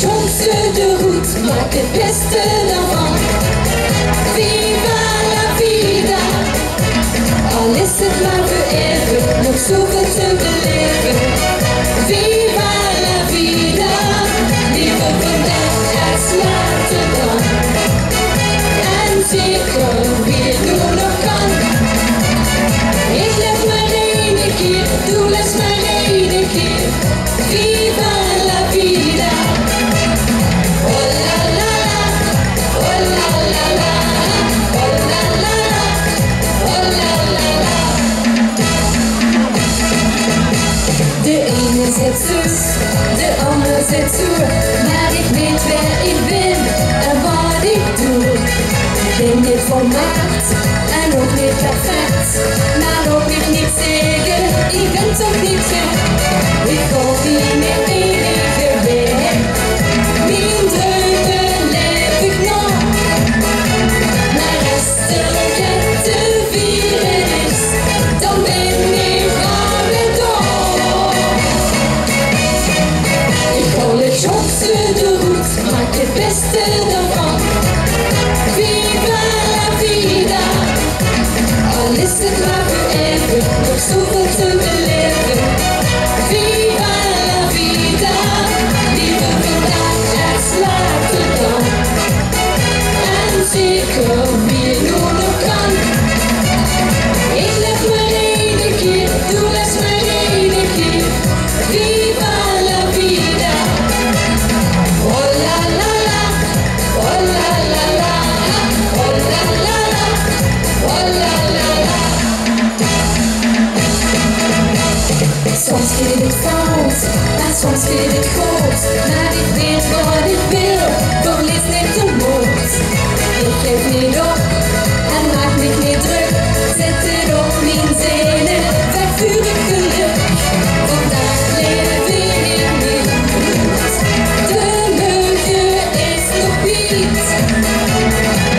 chance de route, maak het beste ervan. Viva la vida, al is het maar voor even, nog zoveel te beleven. Viva la vida, liever vandaag als later dan. En zeker wie het nu nog kan. Ik leef maar één keer, doe les maar één keer. Viva la vida. Oh la la la, oh la la la, oh la la la, oh la la la. De ene zegt zus, de ander zegt zo, maar ik weet waar ik ben en wat ik doe. Ik ben niet volmaakt en ook niet perfect, maar ook niet zeker, ik ben toch niet gek. Ik hoop niet meer enige weg, mijn dreugen leef ik nog. Maar als er net te vieren is, dan ben ik alweer door. Ik hou het chance de route, maak het beste ervan. Viva la vida, al is het maar voor even, nog zoveel te beleven. Viva la vida, liever vandaag als later dan. En zeker wie het nu nog kan. Ik leef maar één keer, doe les maar één keer. Viva la vida. Oh la la la, oh la la la, oh la la la, oh la la la. Soms geht het fout, maar soms geht het goed. Maar ik weet wat ik wil, verlies niet de moed. Ik geef niet op en maak me niet druk. Zet het op mijn zinnen, vervuur ik geluk. Vandaag leef ik niet. De leugen is nog niet.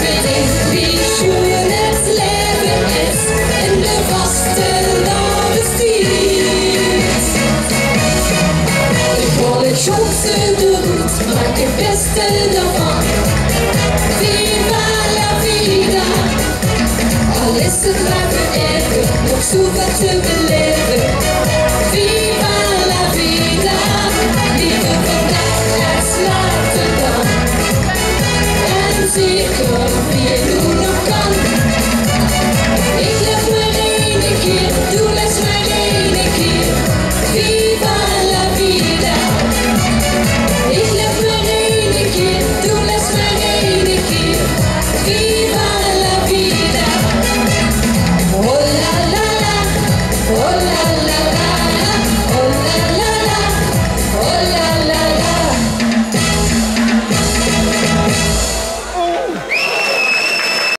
Bedenk wie schoon het leven is in de vaste lange stiet. Ik hou het chance de route, maak het beste ervan. Viva la vida, al is het maar voor even, nog zoveel te beleven.